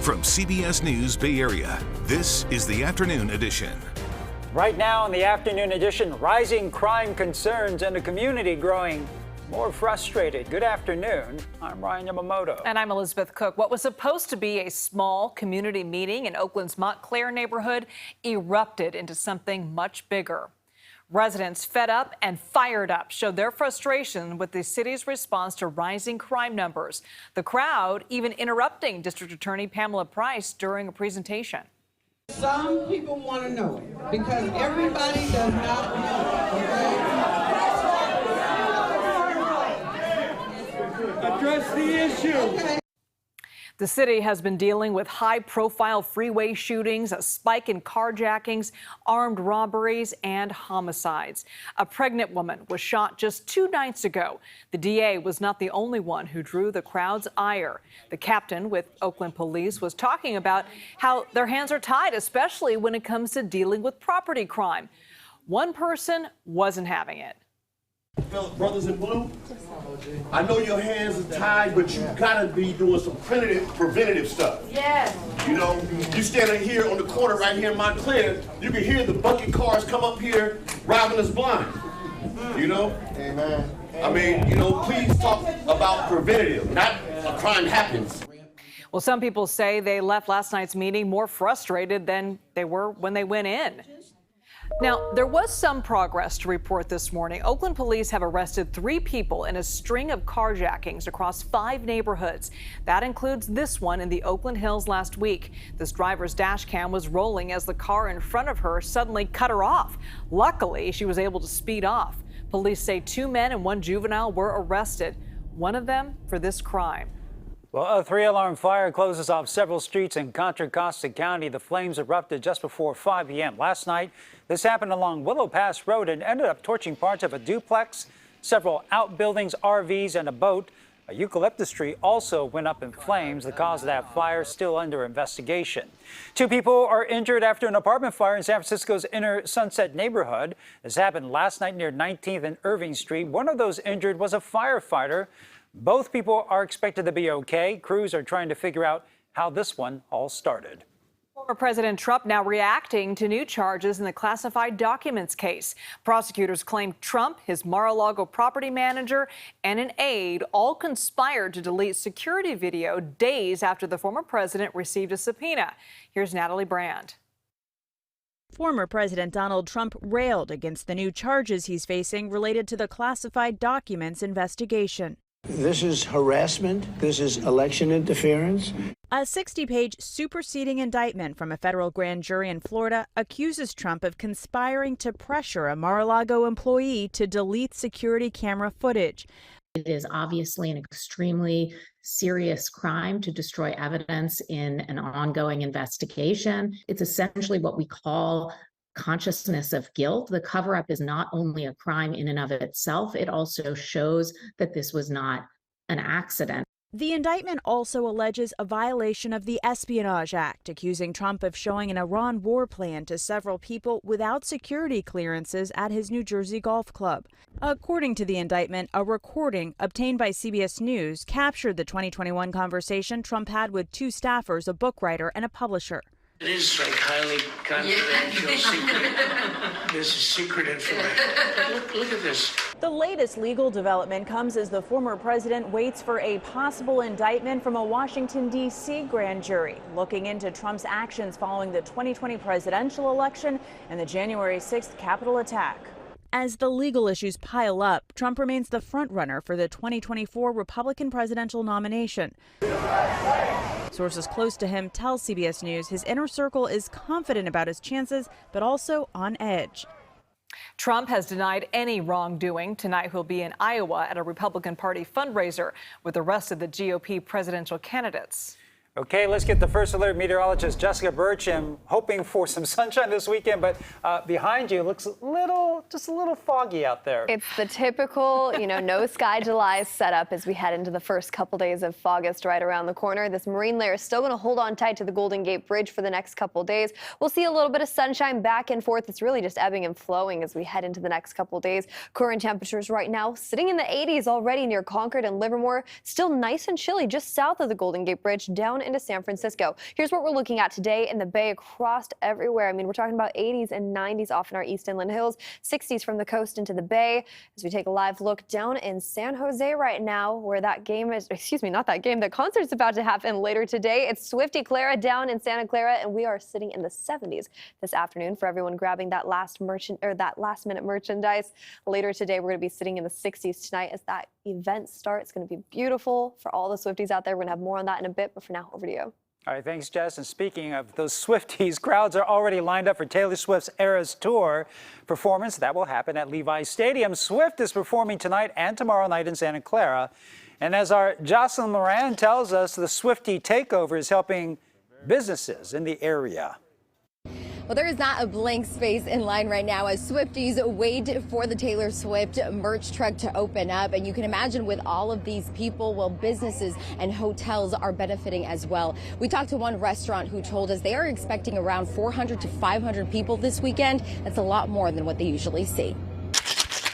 From CBS News Bay Area, this is the Afternoon Edition. Right now in the Afternoon Edition, rising crime concerns and a community growing more frustrated. Good afternoon. I'm Ryan Yamamoto. And I'm Elizabeth Cook. What was supposed to be a small community meeting in Oakland's Montclair neighborhood erupted into something much bigger. Residents fed up and fired up showed their frustration with the city's response to rising crime numbers. The crowd even interrupting District Attorney Pamela Price during a presentation. Some people want to know it because everybody does not know. Okay? Address the issue. Okay. The city has been dealing with high-profile freeway shootings, a spike in carjackings, armed robberies, and homicides. A pregnant woman was shot just 2 nights ago. The DA was not the only one who drew the crowd's ire. The captain with Oakland Police was talking about how their hands are tied, especially when it comes to dealing with property crime. One person wasn't having it. Brothers in blue, I know your hands are tied, but you gotta be doing some preventative stuff. Yes. You know, you standing here on the corner right here in Montclair, you can hear the bucket cars come up here robbing us blind. You know? Amen. I mean, you know, please talk about preventative, not a crime happens. Well, some people say they left last night's meeting more frustrated than they were when they went in. Now, there was some progress to report this morning. Oakland police have arrested 3 people in a string of carjackings across 5 neighborhoods. That includes this one in the Oakland Hills last week. This driver's dash cam was rolling as the car in front of her suddenly cut her off. Luckily, she was able to speed off. Police say 2 men and 1 juvenile were arrested, one of them for this crime. Well, a 3-alarm fire closes off several streets in Contra Costa County. The flames erupted just before 5 p.m. last night. This happened along Willow Pass Road and ended up torching parts of a duplex, several outbuildings, RVs, and a boat. A eucalyptus tree also went up in flames. The cause of that fire still under investigation. 2 people are injured after an apartment fire in San Francisco's inner Sunset neighborhood. This happened last night near 19th and Irving Street. One of those injured was a firefighter. Both people are expected to be okay. Crews are trying to figure out how this one all started. Former President Trump now reacting to new charges in the classified documents case. Prosecutors claim Trump, his Mar-a-Lago property manager, and an aide all conspired to delete security video days after the former president received a subpoena. Here's Natalie Brand. Former President Donald Trump railed against the new charges he's facing related to the classified documents investigation. This is harassment. This is election interference. A 60-page superseding indictment from a federal grand jury in Florida accuses Trump of conspiring to pressure a Mar-a-Lago employee to delete security camera footage. It is obviously an extremely serious crime to destroy evidence in an ongoing investigation. It's essentially what we call consciousness of guilt. The cover-up is not only a crime in and of itself, it also shows that this was not an accident. The indictment also alleges a violation of the Espionage Act, accusing Trump of showing an Iran war plan to several people without security clearances at his New Jersey golf club. According to the indictment, a recording obtained by CBS News captured the 2021 conversation Trump had with 2 staffers, a book writer and a publisher. It is like highly confidential, secret. This is secret information. Look at this. The latest legal development comes as the former president waits for a possible indictment from a Washington, D.C. grand jury looking into Trump's actions following the 2020 presidential election and the January 6th Capitol attack. As the legal issues pile up, Trump remains the frontrunner for the 2024 Republican presidential nomination. Sources close to him tell CBS News his inner circle is confident about his chances, but also on edge. Trump has denied any wrongdoing. Tonight he'll be in Iowa at a Republican Party fundraiser with the rest of the GOP presidential candidates. Okay, let's get the first alert meteorologist Jessica Birch. I'm hoping for some sunshine this weekend, but behind you looks just a little foggy out there. It's the typical, no sky July setup as we head into the first couple days of August right around the corner. This marine layer is still going to hold on tight to the Golden Gate Bridge for the next couple days. We'll see a little bit of sunshine back and forth. It's really just ebbing and flowing as we head into the next couple days. Current temperatures right now sitting in the 80s already near Concord and Livermore. Still nice and chilly just south of the Golden Gate Bridge, down into San Francisco. Here's what we're looking at today in the Bay across everywhere. I mean, we're talking about 80s and 90s off in our East Inland Hills, 60s from the coast into the Bay. As we take a live look down in San Jose right now, where that game is, the concert's about to happen later today. It's Swiftie Clara down in Santa Clara, and we are sitting in the 70s this afternoon for everyone grabbing that last minute merchandise. Later today, we're going to be sitting in the 60s tonight as that event starts. It's going to be beautiful for all the Swifties out there. We're going to have more on that in a bit, but for now, over to you. All right, thanks, Jess. And speaking of those Swifties, crowds are already lined up for Taylor Swift's Eras Tour performance. That will happen at Levi's Stadium. Swift is performing tonight and tomorrow night in Santa Clara. And as our Jocelyn Moran tells us, the Swiftie takeover is helping businesses in the area. Well, there is not a blank space in line right now as Swifties wait for the Taylor Swift merch truck to open up. And you can imagine with all of these people, well, businesses and hotels are benefiting as well. We talked to one restaurant who told us they are expecting around 400 to 500 people this weekend. That's a lot more than what they usually see.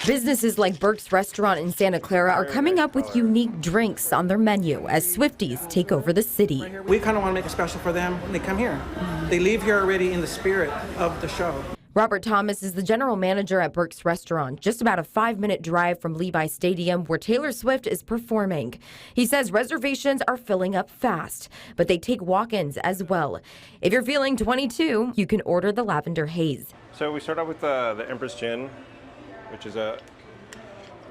Businesses like Burke's Restaurant in Santa Clara are coming up with unique drinks on their menu as Swifties take over the city. We kind of want to make it special for them when they come here. They leave here already in the spirit of the show. Robert Thomas is the general manager at Burke's Restaurant, just about a 5-minute drive from Levi's Stadium where Taylor Swift is performing. He says reservations are filling up fast, but they take walk-ins as well. If you're feeling 22, you can order the Lavender Haze. So we start out with the Empress Gin, which is a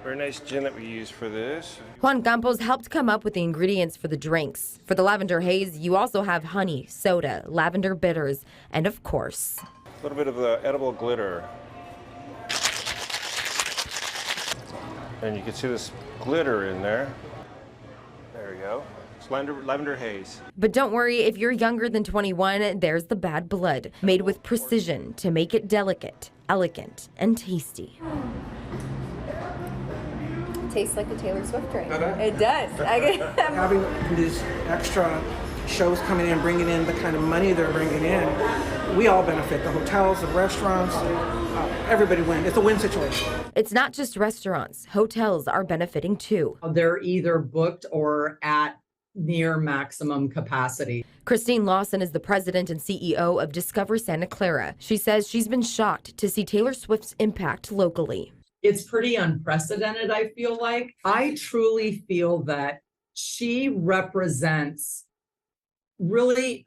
very nice gin that we use for this. Juan Campos helped come up with the ingredients for the drinks. For the Lavender Haze, you also have honey, soda, lavender bitters, and of course, a little bit of the edible glitter. And you can see this glitter in there. There we go. It's lavender haze. But don't worry, if you're younger than 21, there's the bad blood, made with precision to make it delicate, elegant, and tasty. Tastes like a Taylor Swift drink. It does. Having these extra shows coming in, bringing in the kind of money they're bringing in, we all benefit. The hotels, the restaurants, everybody wins. It's a win situation. It's not just restaurants. Hotels are benefiting too. They're either booked or at near maximum capacity. Christine Lawson is the president and CEO of Discover Santa Clara. She says she's been shocked to see Taylor Swift's impact locally. It's pretty unprecedented, I feel like. I truly feel that she represents really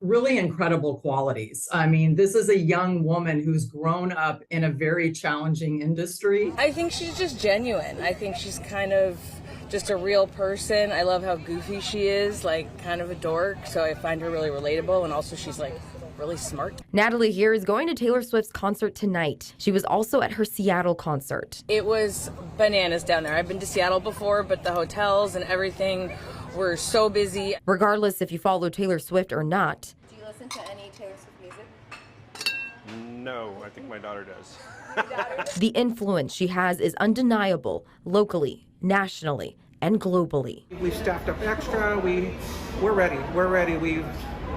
incredible qualities. I mean, this is a young woman who's grown up in a very challenging industry. I think she's just genuine. I think she's kind of just a real person. I love how goofy she is, like kind of a dork. So I find her really relatable. And also she's like really smart. Natalie here is going to Taylor Swift's concert tonight. She was also at her Seattle concert. It was bananas down there. I've been to Seattle before, but the hotels and everything were so busy. Regardless if you follow Taylor Swift or not. Do you listen to any Taylor Swift music? No, I think my daughter does. The influence she has is undeniable, locally, nationally, and globally. We've staffed up extra. We're ready. We're ready. We've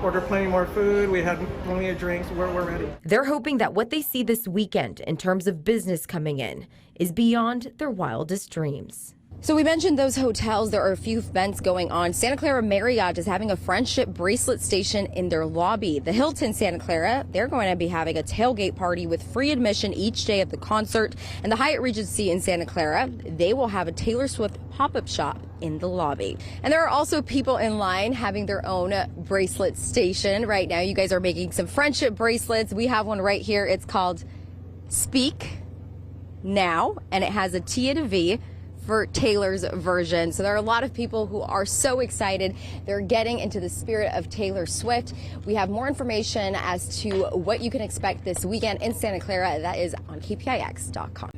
ordered plenty more food. We had plenty of drinks. We're ready. They're hoping that what they see this weekend in terms of business coming in is beyond their wildest dreams. So we mentioned those hotels. There are a few events going on. Santa Clara Marriott is having a friendship bracelet station in their lobby. The Hilton Santa Clara, they're going to be having a tailgate party with free admission each day of the concert. And the Hyatt Regency in Santa Clara, they will have a Taylor Swift pop-up shop in the lobby. And there are also people in line having their own bracelet station. Right now, you guys are making some friendship bracelets. We have one right here. It's called Speak Now, and it has a T and a V for Taylor's version. So there are a lot of people who are so excited. They're getting into the spirit of Taylor Swift. We have more information as to what you can expect this weekend in Santa Clara. That is on KPIX.com.